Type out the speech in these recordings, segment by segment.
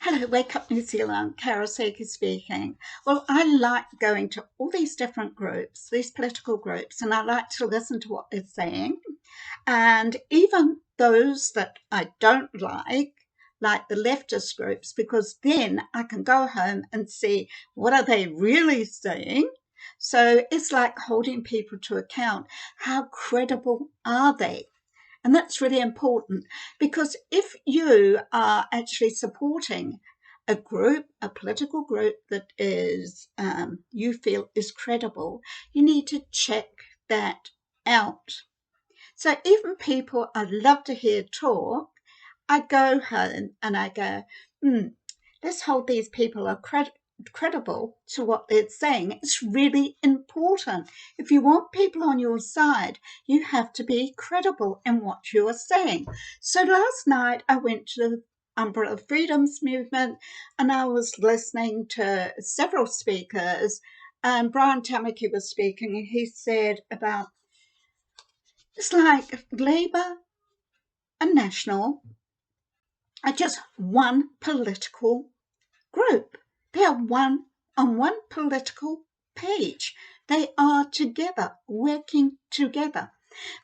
Hello, Wake Up New Zealand, Sakey speaking. Well, I like going to all these different groups, these political groups, and I like to listen to what they're saying. And even those that I don't like the leftist groups, because then I can go home and see what are they really saying. So it's like holding people to account. How credible are they? And that's really important because if you are actually supporting a group, a political group that is you feel is credible, you need to check that out. So even people I love to hear talk, I go home and I go, let's hold these people credible to what they're saying. It's really important. If you want people on your side, you have to be credible in what you are saying. So last night I went to the Umbrella Freedoms movement and I was listening to several speakers, and Brian Tamaki was speaking, and he said about it's like Labour and National are just one political group. They are on one political page. They are together, working together.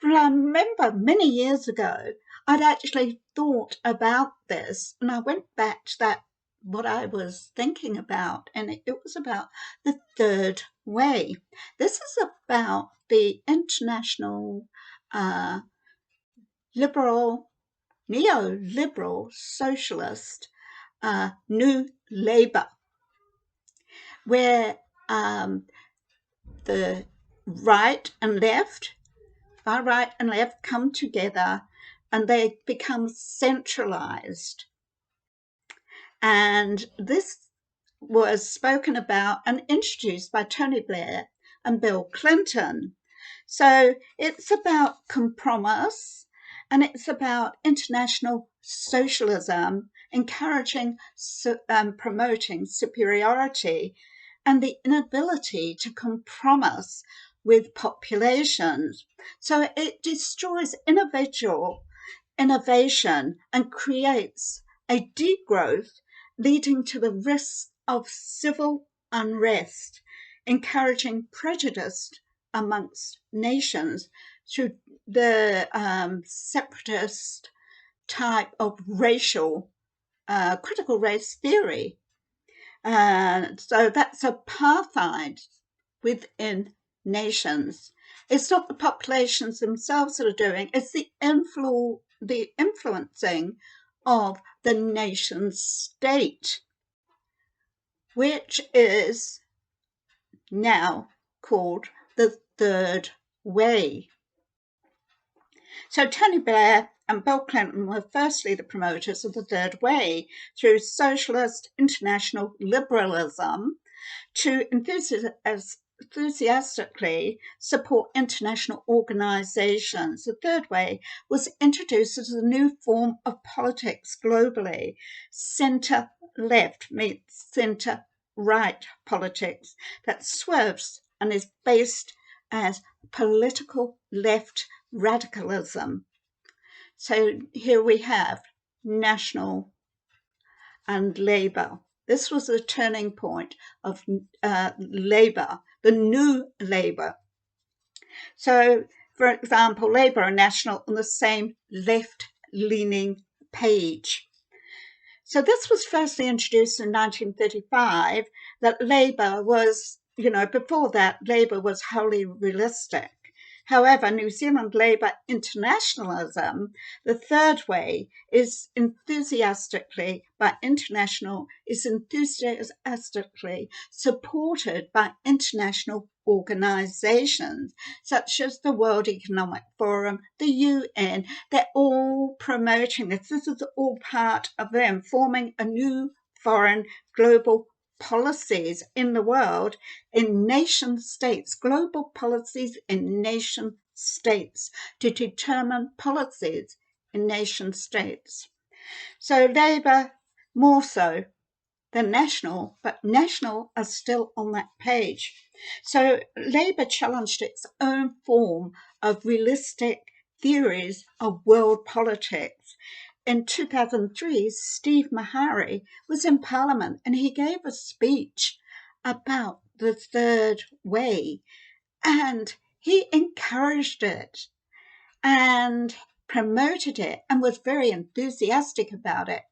But I remember many years ago, I'd actually thought about this, and I went back to that, what I was thinking about, and it was about the third way. This is about the international liberal, neoliberal, socialist New Labour, where the right and left, far right and left, come together and they become centralised. And this was spoken about and introduced by Tony Blair and Bill Clinton. So it's about compromise and it's about international socialism, encouraging, promoting superiority and the inability to compromise with populations. So it destroys individual innovation and creates a degrowth, leading to the risk of civil unrest, encouraging prejudice amongst nations through the separatist type of racial critical race theory. So that's apartheid within nations. It's not the populations themselves that are doing, it's the influencing of the nation state, which is now called the third way. So Tony Blair and Bill Clinton were firstly the promoters of the third way through socialist international liberalism to enthusiastically support international organisations. The third way was introduced as a new form of politics globally. Centre-left meets centre-right politics that swerves and is based as political left radicalism. So here we have National and Labour. This was the turning point of Labour, the new Labour. So, for example, Labour and National on the same left-leaning page. So this was firstly introduced in 1935, that Labour was, before that, Labour was wholly realistic. However, New Zealand Labour internationalism, the third way, is enthusiastically supported by international organisations such as the World Economic Forum, the UN. They're all promoting this. This is all part of them forming a new foreign global policies in the world, in nation states, global policies in nation states, to determine policies in nation states. So Labour more so than National, but National are still on that page. So Labour challenged its own form of realistic theories of world politics in 2003, Steve Mahari was in Parliament and he gave a speech about the third way, and he encouraged it and promoted it and was very enthusiastic about it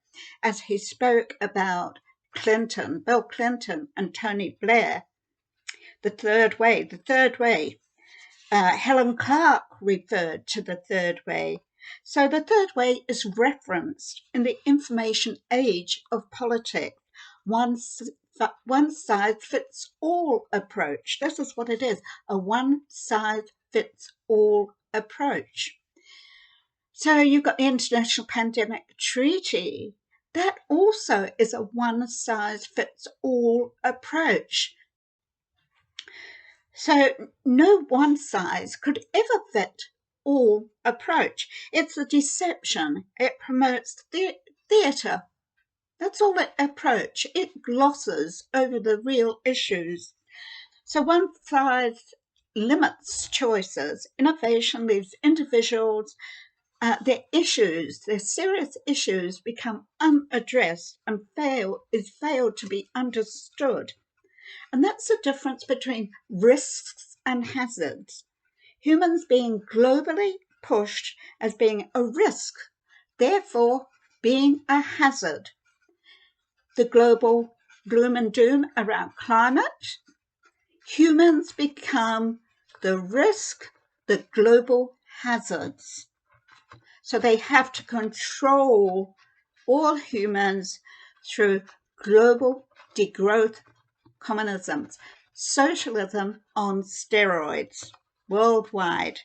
as he spoke about Bill Clinton and Tony Blair. The third way. Helen Clark referred to the third way. So the third way is referenced in the information age of politics. One size fits all approach. This is what it is, a one size fits all approach. So you've got the International Pandemic Treaty. That also is a one size fits all approach. So no one size could ever fit all approach. It's a deception. It promotes theatre. That's all it approach. It glosses over the real issues. So one size limits choices. Innovation leaves individuals, their serious issues become unaddressed and fail to be understood. And that's the difference between risks and hazards. Humans being globally pushed as being a risk, therefore being a hazard. The global gloom and doom around climate, humans become the risk, the global hazards. So they have to control all humans through global degrowth communism, socialism on steroids worldwide.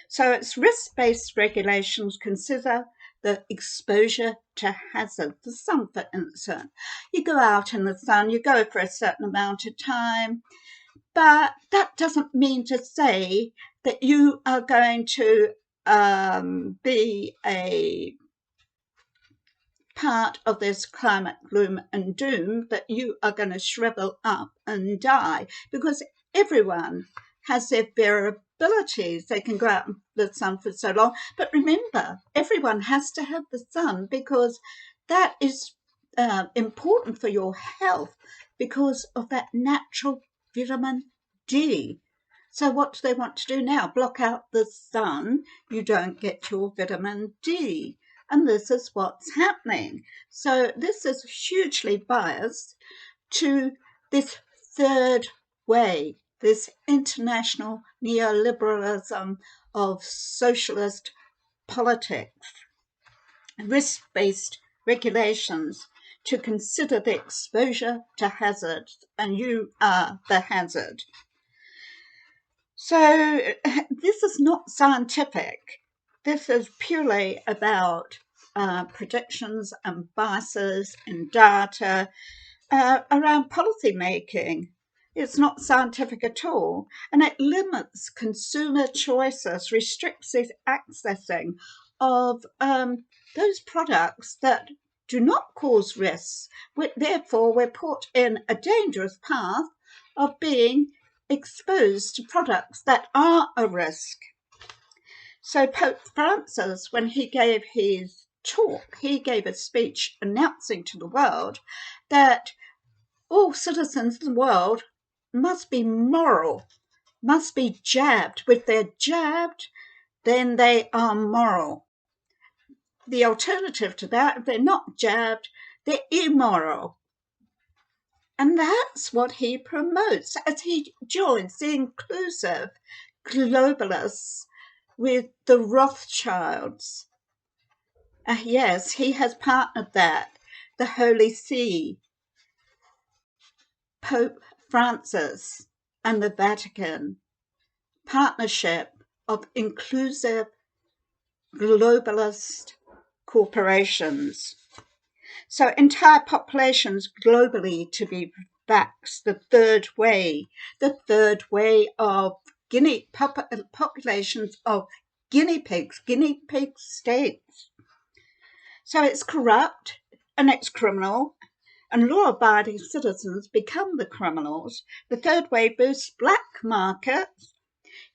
So it's risk-based regulations consider the exposure to hazard. The sun, for instance. You go out in the sun, you go for a certain amount of time, but that doesn't mean to say that you are going to be a part of this climate gloom and doom, that you are going to shrivel up and die, because everyone has their variabilities. They can go out in the sun for so long, but remember, everyone has to have the sun because that is important for your health because of that natural vitamin D. So what do they want to do now? Block out the sun. You don't get your vitamin D. And this is what's happening. So this is hugely biased to this third way, this international neoliberalism of socialist politics, risk-based regulations to consider the exposure to hazards, and you are the hazard. So this is not scientific. This is purely about predictions and biases in data around policy making. It's not scientific at all, and it limits consumer choices, restricts the accessing of those products that do not cause risks. Therefore, we're put in a dangerous path of being exposed to products that are a risk. So Pope Francis, when he gave his talk, he gave a speech announcing to the world that all citizens of the world must be moral, must be jabbed. If they're jabbed, then they are moral. The alternative to that, if they're not jabbed, they're immoral. And that's what he promotes as he joins the inclusive globalists with the Rothschilds. Yes, he has partnered that, the Holy See, Pope Francis and the Vatican, partnership of inclusive globalist corporations. So entire populations globally to be vaxxed, the third way of populations of guinea pig states. So it's corrupt and it's criminal, and law-abiding citizens become the criminals. The third way boosts black markets.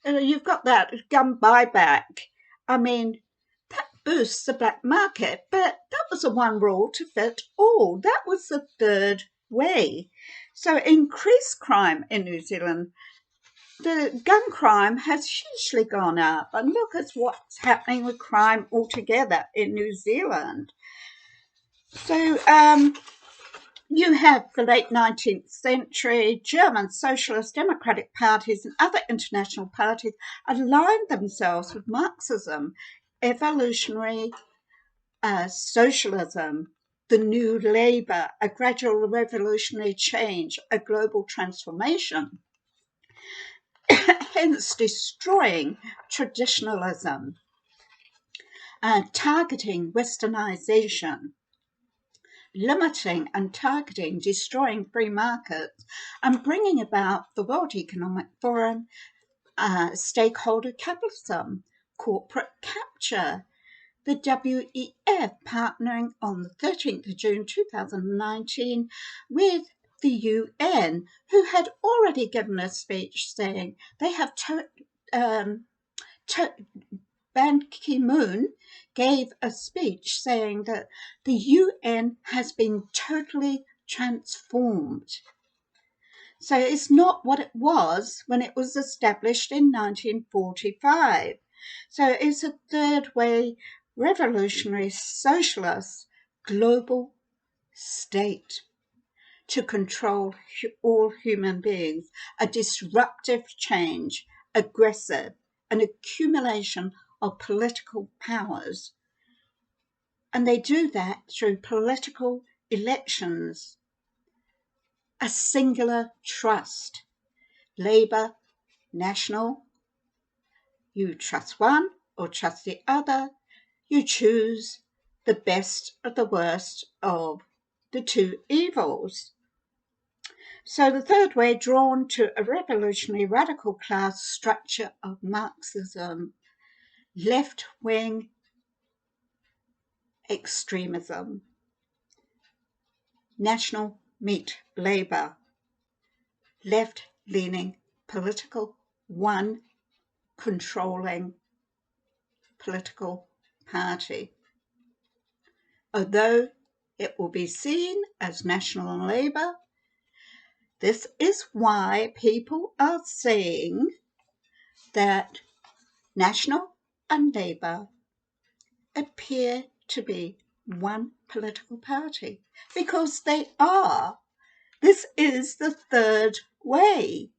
You've got that gun buyback. I mean, that boost the black market, but that was a one rule to fit all. That was the third way. So increased crime in New Zealand. The gun crime has hugely gone up, and look at what's happening with crime altogether in New Zealand. So you have the late 19th century German socialist democratic parties and other international parties aligned themselves with Marxism, evolutionary socialism, the new labour, a gradual revolutionary change, a global transformation, hence destroying traditionalism, targeting westernisation, limiting and targeting, destroying free markets, and bringing about the World Economic Forum, stakeholder capitalism, corporate capture, the WEF partnering on the 13th of June 2019 with the UN, who had already given a speech saying they have Ban Ki-moon gave a speech saying that the UN has been totally transformed. So it's not what it was when it was established in 1945. So it's a third way revolutionary socialist global state to control all human beings, a disruptive change, aggressive, an accumulation of political powers. And they do that through political elections, a singular trust. Labour, National, you trust one or trust the other, you choose the best of the worst of the two evils. So the third way, drawn to a revolutionary radical class structure of Marxism, left-wing extremism. National meet Labour, left-leaning political, one controlling political party. Although it will be seen as National and Labour, this is why people are saying that National and Labour appear to be one political party, because they are. This is the third way.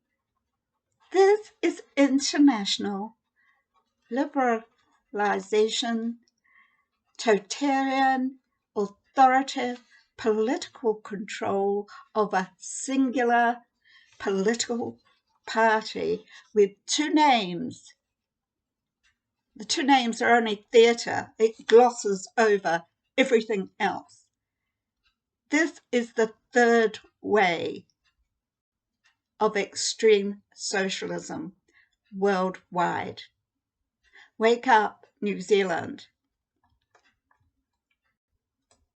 This is international liberalisation, totalitarian, authoritative political control of a singular political party with two names. The two names are only theatre. It glosses over everything else. This is the third way of extreme socialism worldwide. Wake up, New Zealand.